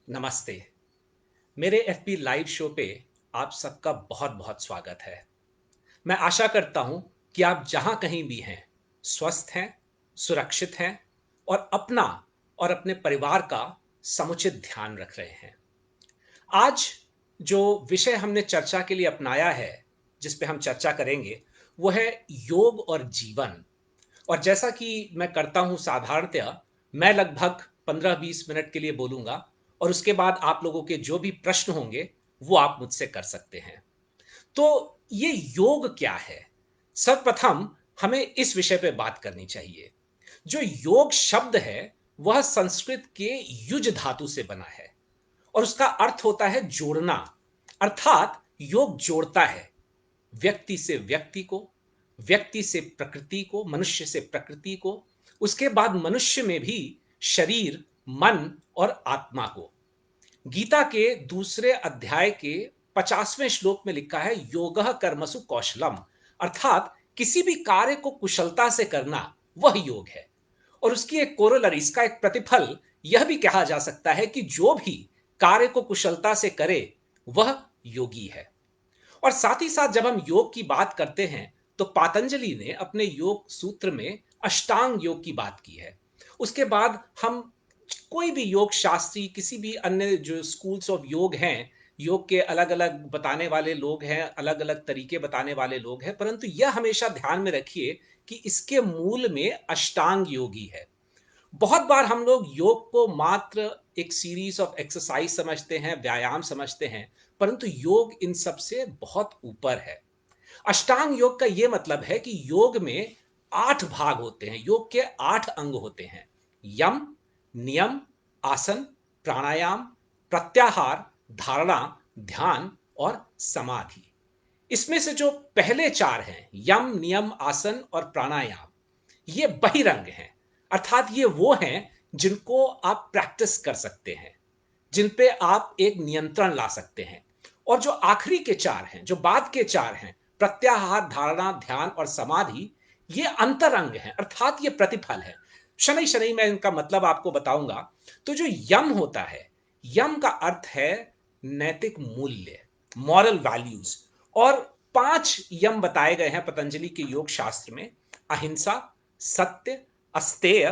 नमस्ते। मेरे FP live show पे आप सबका बहुत बहुत स्वागत है। मैं आशा करता हूं कि आप जहां कहीं भी हैं, स्वस्थ हैं, सुरक्षित हैं और अपना और अपने परिवार का समुचित ध्यान रख रहे हैं। आज जो विषय हमने चर्चा के लिए अपनाया है, जिस पे हम चर्चा करेंगे, वो है योग और जीवन। और जैसा कि मैं करता हूं साधारणतया, मैं लगभग 15-20 मिनट के लिए बोलूंगा और उसके बाद आप लोगों के जो भी प्रश्न होंगे वो आप मुझसे कर सकते हैं। तो ये योग क्या है? सर्वप्रथम हमें इस विषय पे बात करनी चाहिए। जो योग शब्द है वह संस्कृत के युज धातु से बना है और उसका अर्थ होता है जोड़ना। अर्थात योग जोड़ता है व्यक्ति से व्यक्ति को, व्यक्ति से प्रकृति को, मनुष्य से प्रकृति को, उसके बाद मनुष्य में भी शरीर, मन और आत्मा को। गीता के दूसरे अध्याय के 50वें श्लोक में लिखा है योगः कर्मसु कौशलम, अर्थात किसी भी कार्य को कुशलता से करना वह योग है। और उसकी एक कोरोलरी, इसका एक प्रतिफल यह भी कहा जा सकता है कि जो भी कार्य को कुशलता से करे वह योगी है। और साथ ही साथ जब हम योग की बात करते हैं तो पातंजलि ने अपने योग सूत्र में अष्टांग योग की बात की है। उसके बाद हम कोई भी योग शास्त्री, किसी भी अन्य जो स्कूल्स ऑफ योग हैं, योग के अलग अलग बताने वाले लोग हैं, अलग अलग तरीके बताने वाले लोग हैं, परंतु यह हमेशा ध्यान में रखिए कि इसके मूल में अष्टांग योगी है। बहुत बार हम लोग योग को मात्र एक सीरीज ऑफ एक्सरसाइज समझते हैं, व्यायाम समझते हैं, परंतु योग इन सब से बहुत ऊपर है। अष्टांग योग का यह मतलब है कि योग में 8 भाग होते हैं, योग के 8 अंग होते हैं। यम, नियम, आसन, प्राणायाम, प्रत्याहार, धारणा, ध्यान और समाधि। इसमें से जो पहले 4 हैं, यम, नियम, आसन और प्राणायाम, ये बहिरंग हैं। अर्थात ये वो हैं जिनको आप प्रैक्टिस कर सकते हैं, जिन पे आप एक नियंत्रण ला सकते हैं। और जो आखिरी के 4 हैं, जो बाद के 4 हैं, प्रत्याहार, धारणा, ध्यान और समाधि, ये अंतरंग हैं, अर्थात ये प्रतिफल है। शनि शनि मैं इनका मतलब आपको बताऊंगा। तो जो यम होता है, यम का अर्थ है नैतिक मूल्य, मॉरल वैल्यूज। और 5 यम बताए गए हैं पतंजलि के योग शास्त्र में: अहिंसा, सत्य, अस्तेय,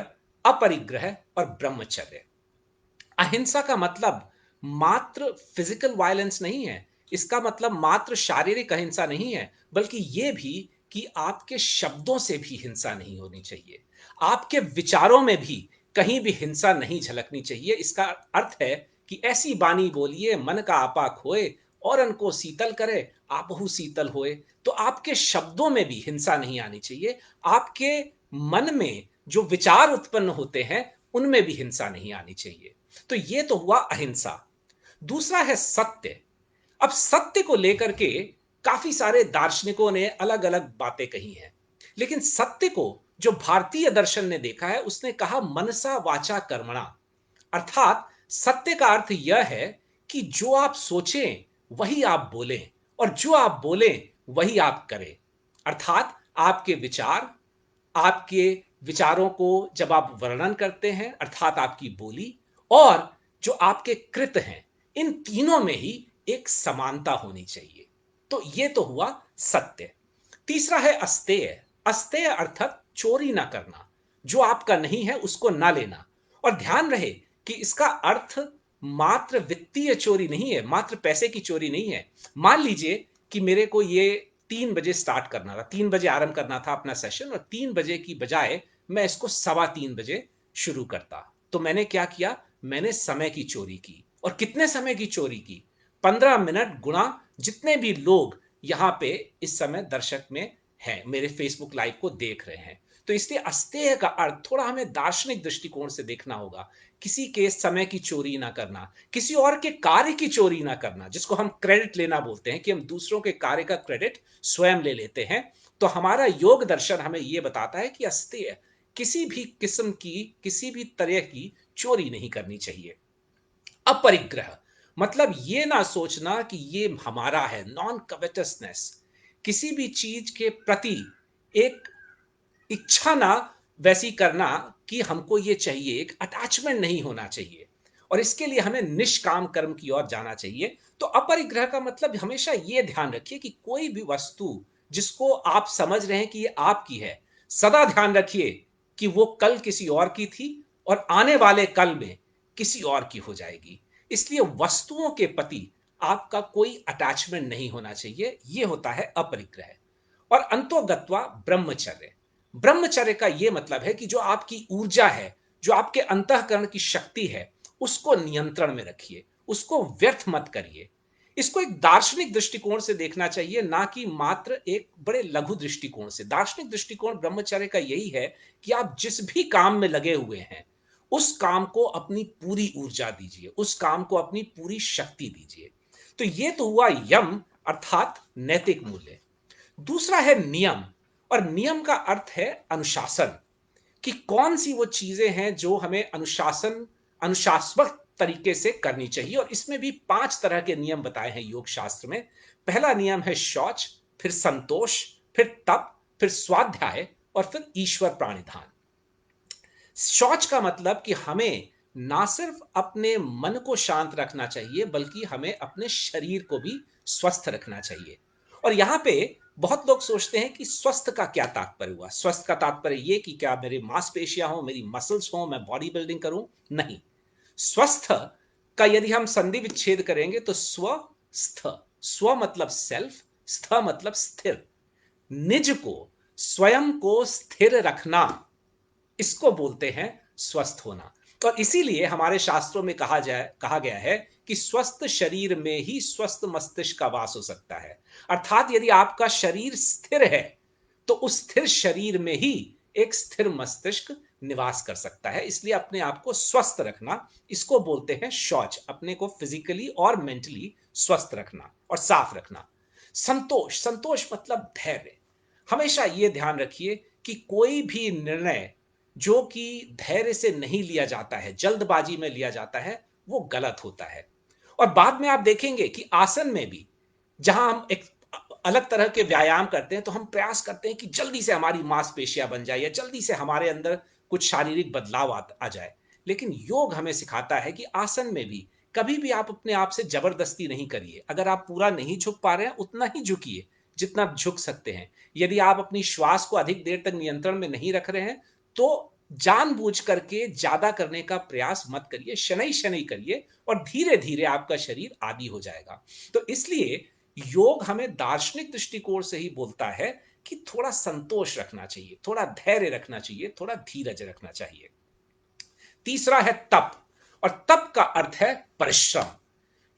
अपरिग्रह और ब्रह्मचर्य। अहिंसा का मतलब मात्र फिजिकल वायलेंस नहीं है, इसका मतलब मात्र शारीरिक अहिंसा नहीं है, बल्कि यह भी कि आपके शब्दों से भी हिंसा नहीं होनी चाहिए, आपके विचारों में भी कहीं भी हिंसा नहीं झलकनी चाहिए। इसका अर्थ है कि ऐसी बानी बोलिए मन का आपा खोए, और अनको शीतल करे आपहु शीतल होए। तो आपके शब्दों में भी हिंसा नहीं आनी चाहिए, आपके मन में जो विचार उत्पन्न होते हैं उनमें भी हिंसा नहीं आनी चाहिए। तो ये तो हुआ अहिंसा। दूसरा है सत्य। अब सत्य को लेकर के काफी सारे दार्शनिकों ने अलग अलग बातें कही हैं, लेकिन सत्य को जो भारतीय दर्शन ने देखा है उसने कहा मनसा वाचा कर्मणा। अर्थात सत्य का अर्थ यह है कि जो आप सोचें वही आप बोलें, और जो आप बोलें वही आप करें। अर्थात आपके विचार, आपके विचारों को जब आप वर्णन करते हैं, अर्थात आपकी बोली, और जो आपके कृत हैं, इन तीनों में ही एक समानता होनी चाहिए। तो ये तो हुआ सत्य। तीसरा है अस्तेय। अस्तेय अर्थात चोरी ना करना, जो आपका नहीं है उसको ना लेना। और ध्यान रहे कि इसका अर्थ मात्र वित्तीय चोरी नहीं है, मात्र पैसे की चोरी नहीं है। मान लीजिए कि मेरे को ये 3 बजे स्टार्ट करना था, 3 बजे आरंभ करना था अपना सेशन, और 3 बजे की बजाय मैं इसको 3:15 बजे शुरू करता। तो मैंने क्या किया, मैंने समय की चोरी की। और कितने समय की चोरी की? 15 मिनट गुणा जितने भी लोग यहां पे इस समय दर्शक में हैं, मेरे फेसबुक लाइव को देख रहे हैं। तो इसलिए अस्तेय का अर्थ थोड़ा हमें दार्शनिक दृष्टिकोण से देखना होगा। किसी के समय की चोरी ना करना, किसी और के कार्य की चोरी ना करना, जिसको हम क्रेडिट लेना बोलते हैं, कि हम दूसरों के कार्य का क्रेडिट स्वयं ले लेते हैं। तो हमारा योग दर्शन हमें यह बताता है कि अस्तेय, किसी भी किस्म की, किसी भी तरह की चोरी नहीं करनी चाहिए। अपरिग्रह मतलब ये ना सोचना कि ये हमारा है, नॉन कवेटसनेस, किसी भी चीज के प्रति एक इच्छा ना वैसी करना कि हमको ये चाहिए, एक अटैचमेंट नहीं होना चाहिए। और इसके लिए हमें निष्काम कर्म की ओर जाना चाहिए। तो अपरिग्रह का मतलब हमेशा यह ध्यान रखिए कि कोई भी वस्तु जिसको आप समझ रहे हैं कि ये आपकी है, सदा ध्यान रखिए कि वो कल किसी और की थी और आने वाले कल में किसी और की हो जाएगी। इसलिए वस्तुओं के प्रति आपका कोई अटैचमेंट नहीं होना चाहिए। यह होता है अपरिग्रह। और अंतोगत्वा ब्रह्मचर्य। ब्रह्मचर्य का यह मतलब है कि जो आपकी ऊर्जा है, जो आपके अंतःकरण की शक्ति है, उसको नियंत्रण में रखिए, उसको व्यर्थ मत करिए। इसको एक दार्शनिक दृष्टिकोण से देखना चाहिए, ना कि मात्र एक बड़े लघु दृष्टिकोण से। दार्शनिक दृष्टिकोण ब्रह्मचर्य का यही है कि आप जिस भी काम में लगे हुए हैं, उस काम को अपनी पूरी ऊर्जा दीजिए, उस काम को अपनी पूरी शक्ति दीजिए। तो ये तो हुआ यम, अर्थात नैतिक मूल्य। दूसरा है नियम। और नियम का अर्थ है अनुशासन, कि कौन सी वो चीजें हैं जो हमें अनुशासनात्मक तरीके से करनी चाहिए। और इसमें भी 5 तरह के नियम बताए हैं योग शास्त्र में। पहला नियम है शौच, फिर संतोष, फिर तप, फिर स्वाध्याय, और फिर ईश्वर प्राणिधान। शौच का मतलब कि हमें ना सिर्फ अपने मन को शांत रखना चाहिए, बल्कि हमें अपने शरीर को भी स्वस्थ रखना चाहिए। और यहां पे बहुत लोग सोचते हैं कि स्वस्थ का क्या तात्पर्य हुआ। स्वस्थ का तात्पर्य ये कि क्या मेरे मांसपेशियां हो, मेरी मसल्स हो, मैं बॉडी बिल्डिंग करूं? नहीं। स्वस्थ का यदि हम संधि विच्छेद करेंगे तो स्वस्थ, स्व मतलब सेल्फ, स्थ मतलब स्थिर। निज को, स्वयं को स्थिर रखना, इसको बोलते हैं स्वस्थ होना। और इसीलिए हमारे शास्त्रों में कहा गया है कि स्वस्थ शरीर में ही स्वस्थ मस्तिष्क का वास हो सकता है। अर्थात यदि आपका शरीर स्थिर है, तो उस स्थिर शरीर में ही एक स्थिर मस्तिष्क निवास कर सकता है। इसलिए अपने आप को स्वस्थ रखना, इसको बोलते हैं शौच, अपने को फिजिकली और मेंटली स्वस्थ रखना और साफ रखना। संतोष, संतोष मतलब धैर्य। हमेशा यह ध्यान रखिए कि कोई भी निर्णय जो कि धैर्य से नहीं लिया जाता है, जल्दबाजी में लिया जाता है, वो गलत होता है। और बाद में आप देखेंगे कि आसन में भी, जहां हम एक अलग तरह के व्यायाम करते हैं, तो हम प्रयास करते हैं कि जल्दी से हमारी मांसपेशियां बन जाए या जल्दी से हमारे अंदर कुछ शारीरिक बदलाव आ जाए। लेकिन योग हमें सिखाता है कि आसन में भी कभी भी आप अपने आप से जबरदस्ती नहीं करिए। अगर आप पूरा नहीं झुक पा रहे हैं, उतना ही झुकिए जितना आप झुक सकते हैं। यदि आप अपनी श्वास को अधिक देर तक नियंत्रण में नहीं रख रहे हैं, तो जानबूझ करके ज्यादा करने का प्रयास मत करिए, शनै शनै करिए, और धीरे धीरे आपका शरीर आदी हो जाएगा। तो इसलिए योग हमें दार्शनिक दृष्टिकोण से ही बोलता है कि थोड़ा संतोष रखना चाहिए, थोड़ा धैर्य रखना चाहिए, थोड़ा धीरज रखना चाहिए। तीसरा है तप। और तप का अर्थ है परिश्रम।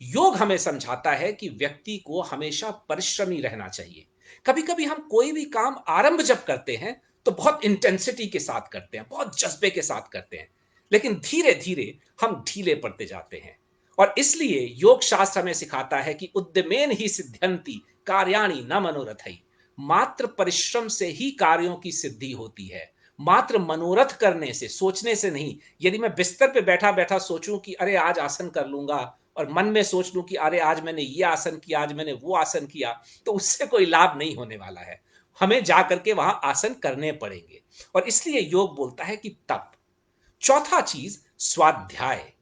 योग हमें समझाता है कि व्यक्ति को हमेशा परिश्रमी रहना चाहिए। कभी कभी हम कोई भी काम आरंभ जब करते हैं, तो बहुत इंटेंसिटी के साथ करते हैं, बहुत जज्बे के साथ करते हैं, लेकिन धीरे धीरे हम ढीले पड़ते जाते हैं। और इसलिए योग शास्त्र हमें सिखाता है कि उद्यमेन ही सिद्ध्यंति कार्याणि न मनोरथई। मात्र परिश्रम से ही कार्यों की सिद्धि होती है, मात्र मनोरथ करने से, सोचने से नहीं। यदि मैं बिस्तर पे बैठा बैठा सोचूं कि अरे आज आसन कर लूंगा, और मन में सोच लूं कि अरे आज मैंने ये आसन किया, आज मैंने वो आसन किया, तो उससे कोई लाभ नहीं होने वाला है। हमें जाकर के वहां आसन करने पड़ेंगे। और इसलिए योग बोलता है कि तप। चौथा चीज स्वाध्याय।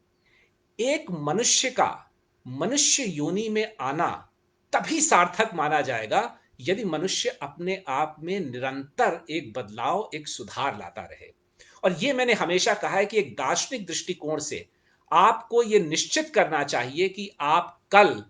एक मनुष्य का मनुष्य योनि में आना तभी सार्थक माना जाएगा यदि मनुष्य अपने आप में निरंतर एक बदलाव, एक सुधार लाता रहे। और यह मैंने हमेशा कहा है कि एक दार्शनिक दृष्टिकोण से आपको यह निश्चित करना चाहिए कि आप कल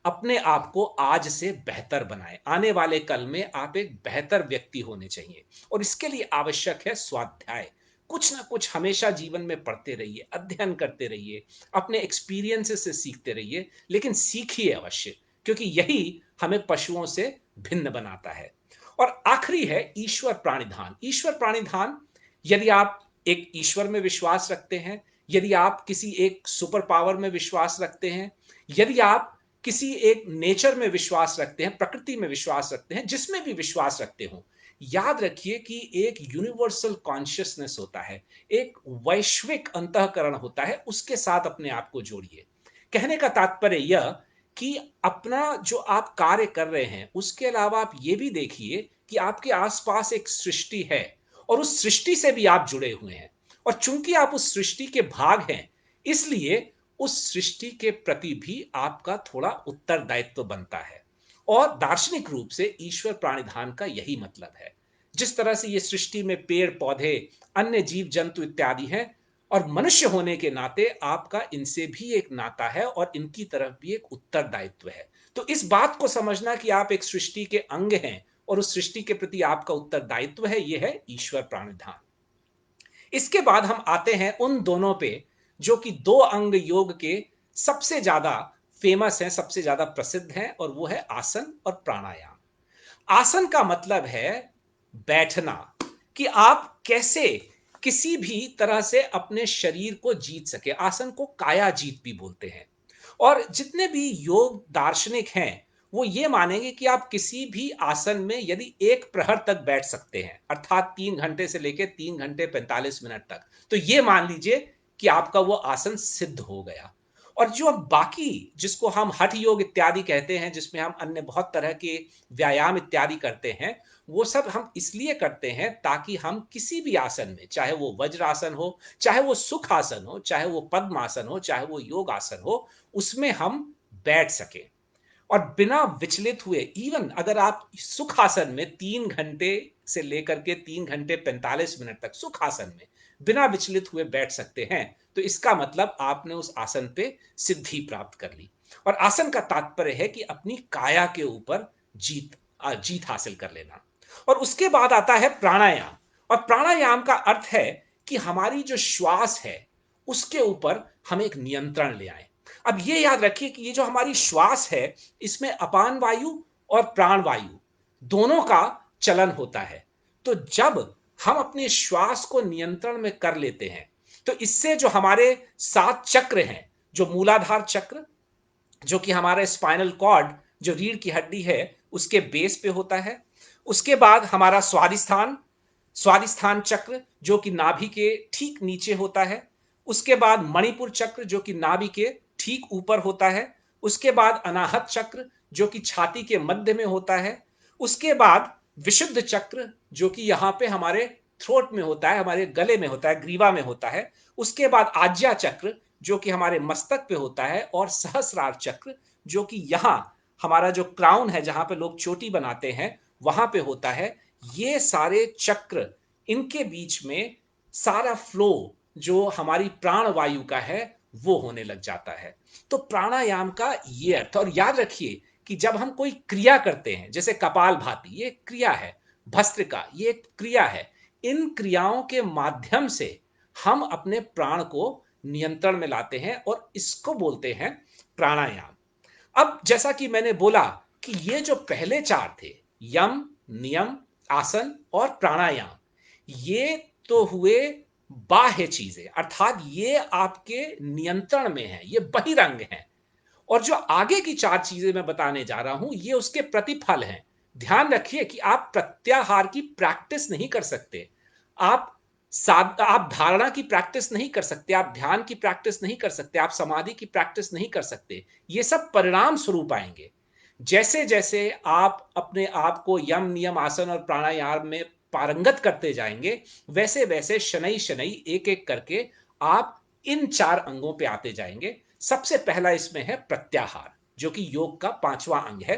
अपने आप को आज से बेहतर बनाएं। आने वाले कल में आप एक बेहतर व्यक्ति होने चाहिए, और इसके लिए आवश्यक है स्वाध्याय। कुछ ना कुछ हमेशा जीवन में पढ़ते रहिए, अध्ययन करते रहिए, अपने एक्सपीरियंसेस से सीखते रहिए, लेकिन सीखिए अवश्य, क्योंकि यही हमें पशुओं से भिन्न बनाता है। और आखिरी है ईश्वर प्राणिधान। ईश्वर प्राणिधान, यदि आप एक ईश्वर में विश्वास रखते हैं, यदि आप किसी एक सुपर पावर में विश्वास रखते हैं, यदि आप किसी एक नेचर में विश्वास रखते हैं, प्रकृति में विश्वास रखते हैं, जिसमें भी विश्वास रखते हो, याद रखिए कि एक यूनिवर्सल कॉन्शियसनेस होता है, एक वैश्विक अंतःकरण होता है, उसके साथ अपने आप को जोड़िए। कहने का तात्पर्य यह कि अपना जो आप कार्य कर रहे हैं, उसके अलावा आप ये भी देखिए कि आपके आसपास एक सृष्टि है, और उस सृष्टि से भी आप जुड़े हुए हैं। और चूंकि आप उस सृष्टि के भाग हैं, इसलिए उस सृष्टि के प्रति भी आपका थोड़ा उत्तरदायित्व बनता है। और दार्शनिक रूप से ईश्वर प्राणिधान का यही मतलब है। जिस तरह से ये सृष्टि में पेड़ पौधे, अन्य जीव जंतु इत्यादि हैं, और मनुष्य होने के नाते आपका इनसे भी एक नाता है और इनकी तरफ भी एक उत्तरदायित्व है। तो इस बात को समझना कि आप एक सृष्टि के अंग हैं और उस सृष्टि के प्रति आपका उत्तरदायित्व है, यह है ईश्वर प्राणिधान। इसके बाद हम आते हैं उन दोनों पे जो कि दो अंग योग के सबसे ज्यादा फेमस हैं, सबसे ज्यादा प्रसिद्ध हैं, और वो है आसन और प्राणायाम। आसन का मतलब है बैठना, कि आप कैसे किसी भी तरह से अपने शरीर को जीत सके। आसन को काया जीत भी बोलते हैं। और जितने भी योग दार्शनिक हैं वो ये मानेंगे कि आप किसी भी आसन में यदि एक प्रहर तक बैठ सकते हैं, अर्थात 3 घंटे से लेकर 3 घंटे 45 मिनट तक, तो ये मान लीजिए कि आपका वो आसन सिद्ध हो गया। और जो बाकी, जिसको हम हठ योग इत्यादि कहते हैं, जिसमें हम अन्य बहुत तरह के व्यायाम इत्यादि करते हैं, वो सब हम इसलिए करते हैं ताकि हम किसी भी आसन में, चाहे वो वज्रासन हो, चाहे वो सुख आसन हो, चाहे वो पद्मासन हो, चाहे वो योग आसन हो, उसमें हम बैठ सके और बिना विचलित हुए। इवन अगर आप सुखासन में 3 घंटे से लेकर के 3 घंटे 45 मिनट तक सुखासन में बिना विचलित हुए बैठ सकते हैं, तो इसका मतलब आपने उस आसन पे सिद्धि प्राप्त कर ली। और आसन का तात्पर्य है कि अपनी काया के ऊपर जीत हासिल कर लेना। और उसके बाद आता है प्राणायाम। और प्राणायाम का अर्थ है कि हमारी जो श्वास है उसके ऊपर हम एक नियंत्रण ले आए। अब ये याद रखिए कि ये जो हमारी श्वास है, इसमें अपान वायु और प्राण वायु दोनों का चलन होता है। तो जब हम अपने श्वास को नियंत्रण में कर लेते हैं, तो इससे जो हमारे 7 चक्र हैं, जो मूलाधार चक्र, जो कि हमारा स्पाइनल कॉर्ड, जो रीढ़ की हड्डी है, उसके बेस पे होता है। उसके बाद हमारा स्वादिष्ठान, स्वादिष्ठान चक्र, जो कि नाभि के ठीक नीचे होता है। उसके बाद मणिपुर चक्र, जो कि नाभि के ठीक ऊपर होता है। उसके बाद अनाहत चक्र, जो कि छाती के मध्य में होता है। उसके बाद विशुद्ध चक्र, जो कि यहाँ पे हमारे थ्रोट में होता है, हमारे गले में होता है, ग्रीवा में होता है। उसके बाद आज्ञा चक्र, जो कि हमारे मस्तक पे होता है। और सहस्रार चक्र, जो कि यहाँ हमारा जो क्राउन है, जहां पे लोग चोटी बनाते हैं, वहां पे होता है। ये सारे चक्र, इनके बीच में सारा फ्लो जो हमारी प्राण वायु का है वो होने लग जाता है। तो प्राणायाम का ये अर्थ। और याद रखिए कि जब हम कोई क्रिया करते हैं, जैसे कपाल भाती, ये क्रिया है, भस्त्रिका ये क्रिया है, इन क्रियाओं के माध्यम से हम अपने प्राण को नियंत्रण में लाते हैं और इसको बोलते हैं प्राणायाम। अब जैसा कि मैंने बोला कि ये जो पहले 4 थे, यम, नियम, आसन और प्राणायाम, ये तो हुए बाह्य चीजें, अर्थात ये आपके नियंत्रण में है, ये बहिरंग है। और जो आगे की 4 चीजें मैं बताने जा रहा हूं, ये उसके प्रतिफल हैं। ध्यान रखिए कि आप प्रत्याहार की प्रैक्टिस नहीं कर सकते, आप आप धारणा की प्रैक्टिस नहीं कर सकते, आप ध्यान की प्रैक्टिस नहीं कर सकते, आप समाधि की प्रैक्टिस नहीं कर सकते। ये सब परिणाम स्वरूप आएंगे। जैसे जैसे आप अपने आप को यम, नियम, आसन और प्राणायाम में पारंगत करते जाएंगे, वैसे वैसे शनै शनै एक एक करके आप इन 4 अंगों पे आते जाएंगे। सबसे पहला इसमें है प्रत्याहार, जो कि योग का 5वां अंग है।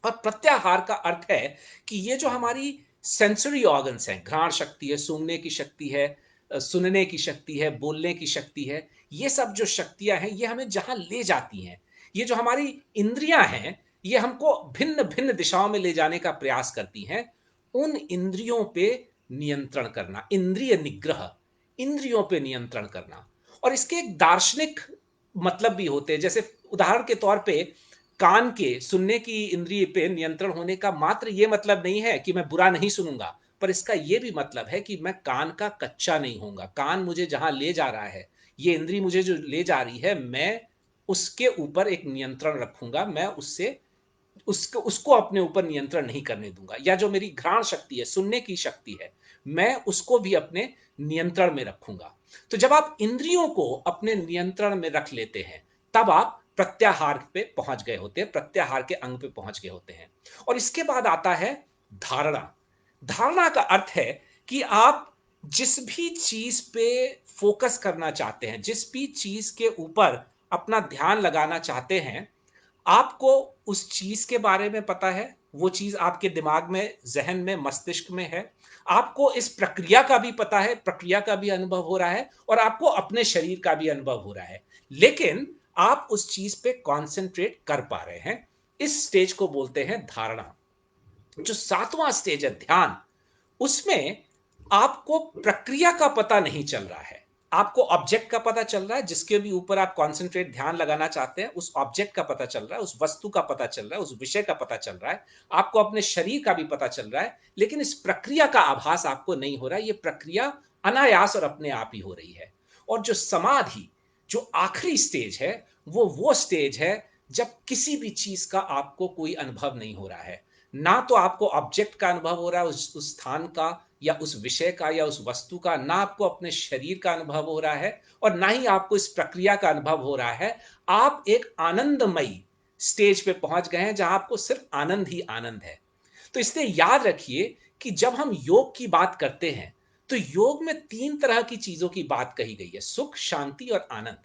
और प्रत्याहार का अर्थ है कि ये जो हमारी सेंसरी ऑर्गन्स हैं, घ्राण शक्ति है, सूंघने की शक्ति है, सुनने की शक्ति है, बोलने की शक्ति है, ये सब जो शक्तियां हैं ये हमें जहां ले जाती हैं। ये जो हमारी इंद्रियां हैं, ये हमको भिन्न भिन्न दिशाओं में ले जाने का प्रयास करती हैं। उन इंद्रियों पे नियंत्रण करना, इंद्रिय निग्रह, इंद्रियों पे नियंत्रण करना। और इसके एक दार्शनिक मतलब भी होते हैं। जैसे उदाहरण के तौर पे, कान के सुनने की इंद्रिय पे नियंत्रण होने का मात्र ये मतलब नहीं है कि मैं बुरा नहीं सुनूंगा, पर इसका ये भी मतलब है कि मैं कान का कच्चा नहीं होऊंगा। कान मुझे जहां ले जा रहा है, ये इंद्री मुझे जो ले जा रही है, मैं उसके ऊपर एक नियंत्रण रखूंगा। मैं उससे उसको उसको अपने ऊपर नियंत्रण नहीं करने दूंगा। या जो मेरी घ्राण शक्ति है, सुनने की शक्ति है, मैं उसको भी अपने नियंत्रण में रखूंगा। तो जब आप इंद्रियों को अपने नियंत्रण में रख लेते हैं, तब आप प्रत्याहार पे पहुंच गए होते हैं, प्रत्याहार के अंग पे पहुंच गए होते हैं। और इसके बाद आता है धारणा। धारणा का अर्थ है कि आप जिस भी चीज पे फोकस करना चाहते हैं, जिस भी चीज के ऊपर अपना ध्यान लगाना चाहते हैं, आपको उस चीज के बारे में पता है, वो चीज आपके दिमाग में, जहन में, मस्तिष्क में है। आपको इस प्रक्रिया का भी पता है, प्रक्रिया का भी अनुभव हो रहा है, और आपको अपने शरीर का भी अनुभव हो रहा है, लेकिन आप उस चीज पे कॉन्सेंट्रेट कर पा रहे हैं। इस स्टेज को बोलते हैं धारणा। जो सातवां स्टेज है ध्यान, उसमें आपको प्रक्रिया का पता नहीं चल रहा है, आपको ऑब्जेक्ट का पता चल रहा है, जिसके भी ऊपर आप कॉन्सेंट्रेट ध्यान लगाना चाहते हैं, उस ऑब्जेक्ट का पता चल रहा है, उस वस्तु का पता चल रहा है, उस विषय का पता चल रहा है, आपको अपने शरीर का भी पता चल रहा है, लेकिन इस प्रक्रिया का आभास आपको नहीं हो रहा है। यह प्रक्रिया अनायास और अपने आप ही हो रही है। और जो समाधि, जो आखिरी स्टेज है, वो स्टेज है जब किसी भी चीज का आपको कोई अनुभव नहीं हो रहा है। ना तो आपको ऑब्जेक्ट का अनुभव हो रहा है, उस स्थान का या उस विषय का या उस वस्तु का, ना आपको अपने शरीर का अनुभव हो रहा है, और ना ही आपको इस प्रक्रिया का अनुभव हो रहा है। आप एक आनंदमयी स्टेज पे पहुंच गए हैं जहां आपको सिर्फ आनंद ही आनंद है। तो इसलिए याद रखिए कि जब हम योग की बात करते हैं, तो योग में तीन तरह की चीजों की बात कही गई है: सुख, शांति और आनंद।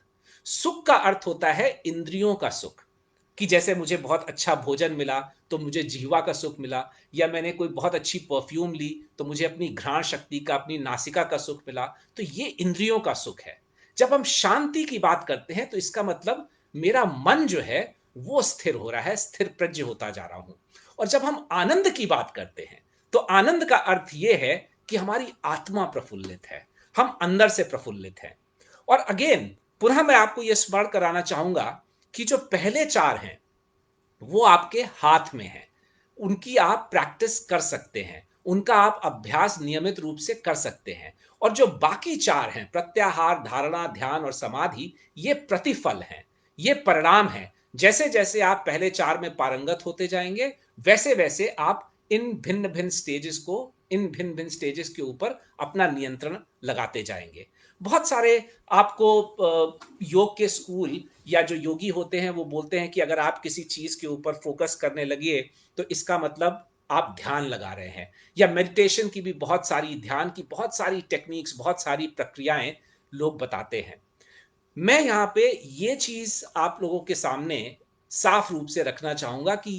सुख का अर्थ होता है इंद्रियों का सुख, कि जैसे मुझे बहुत अच्छा भोजन मिला तो मुझे जीवा का सुख मिला, या मैंने कोई बहुत अच्छी परफ्यूम ली तो मुझे अपनी घ्राण शक्ति का, अपनी नासिका का सुख मिला। तो ये इंद्रियों का सुख है। जब हम शांति की बात करते हैं तो इसका मतलब मेरा मन जो है वो स्थिर हो रहा है, स्थिर प्रज्ञ होता जा रहा हूं। और जब हम आनंद की बात करते हैं तो आनंद का अर्थ यह है कि हमारी आत्मा प्रफुल्लित है, हम अंदर से प्रफुल्लित हैं। और अगेन, पुनः मैं आपको यह स्मरण कराना चाहूंगा कि जो पहले चार हैं वो आपके हाथ में है, उनकी आप प्रैक्टिस कर सकते हैं, उनका आप अभ्यास नियमित रूप से कर सकते हैं। और जो बाकी चार हैं, प्रत्याहार, धारणा, ध्यान और समाधि, ये प्रतिफल हैं, ये परिणाम हैं। जैसे जैसे आप पहले चार में पारंगत होते जाएंगे, वैसे वैसे आप इन भिन्न भिन्न स्टेजेस को, इन भिन्न भिन्न स्टेजेस के ऊपर अपना नियंत्रण लगाते जाएंगे। बहुत सारे आपको योग के स्कूल या जो योगी होते हैं वो बोलते हैं कि अगर आप किसी चीज के ऊपर फोकस करने लगिए तो इसका मतलब आप ध्यान लगा रहे हैं। या मेडिटेशन की भी बहुत सारी, ध्यान की बहुत सारी टेक्निक्स, बहुत सारी प्रक्रियाएं लोग बताते हैं। मैं यहां पे ये चीज आप लोगों के सामने साफ रूप से रखना चाहूंगा कि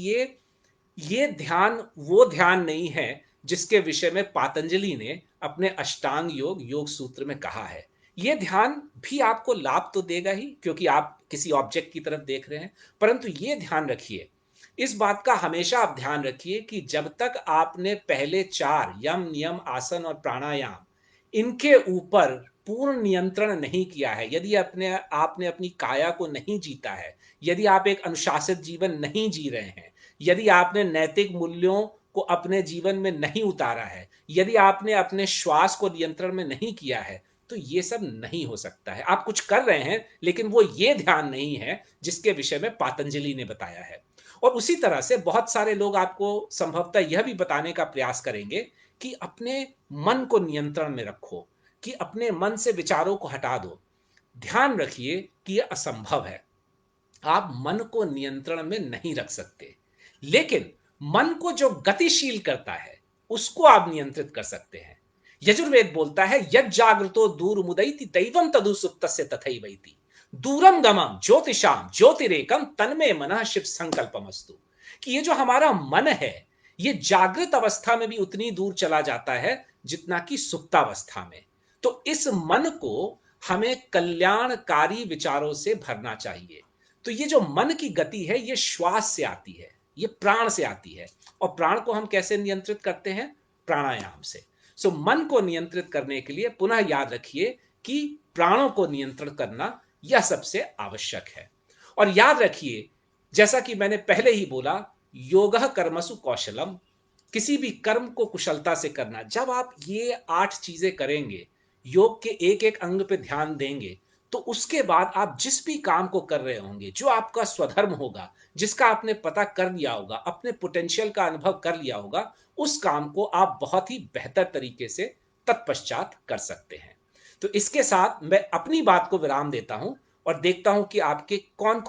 ये ध्यान वो ध्यान नहीं है जिसके विषय में पातंजलि ने अपने अष्टांग योग योग सूत्र में कहा है। ये ध्यान भी आपको लाभ तो देगा ही, क्योंकि आप किसी ऑब्जेक्ट की तरफ देख रहे हैं, परंतु ये ध्यान रखिए, इस बात का हमेशा आप ध्यान रखिए कि जब तक आपने पहले चार यम, नियम, आसन और प्राणायाम, इनके ऊपर पूर्ण नियंत्रण नहीं किया है, यदि अपने आपने अपनी काया को नहीं जीता है, यदि आप एक अनुशासित जीवन नहीं जी रहे हैं, यदि आपने नैतिक मूल्यों को अपने जीवन में नहीं उतारा है, यदि आपने अपने श्वास को नियंत्रण में नहीं किया है, तो ये सब नहीं हो सकता है। आप कुछ कर रहे हैं लेकिन वो ये ध्यान नहीं है जिसके विषय में पातंजलि ने बताया है। और उसी तरह से बहुत सारे लोग आपको संभवतः यह भी बताने का प्रयास करेंगे कि अपने मन को नियंत्रण में रखो, कि अपने मन से विचारों को हटा दो। ध्यान रखिए कि यह असंभव है। आप मन को नियंत्रण में नहीं रख सकते, लेकिन मन को जो गतिशील करता है उसको आप नियंत्रित कर सकते हैं। यजुर्वेद बोलता है यज् जागृतो दूर मुदैति दैवम तदु सुप्तस्य तथैवैति, दूरम गमम ज्योतिषाम ज्योतिरेकम तन्मे मनः शिव संकल्पमस्तु। कि ये जो हमारा मन है, ये जागृत अवस्था में भी उतनी दूर चला जाता है जितना कि सुप्तावस्था में। तो इस मन को हमें कल्याणकारी विचारों से भरना चाहिए। तो ये जो मन की गति है ये श्वास से आती है, ये प्राण से आती है। और प्राण को हम कैसे नियंत्रित करते हैं? प्राणायाम से। सो मन को नियंत्रित करने के लिए पुनः याद रखिए कि प्राणों को नियंत्रण करना यह सबसे आवश्यक है। और याद रखिए, जैसा कि मैंने पहले ही बोला, योगः कर्मसु कौशलम, किसी भी कर्म को कुशलता से करना। जब आप ये 8 चीजें करेंगे, योग के एक एक अंग पे ध्यान देंगे, तो उसके बाद आप जिस भी काम को कर रहे होंगे, जो आपका स्वधर्म होगा, जिसका आपने पता कर लिया होगा, अपने पोटेंशियल का अनुभव कर लिया होगा, उस काम को आप बहुत ही बेहतर तरीके से तत्पश्चात कर सकते हैं। तो इसके साथ मैं अपनी बात को विराम देता हूं और देखता हूं कि आपके कौन कौन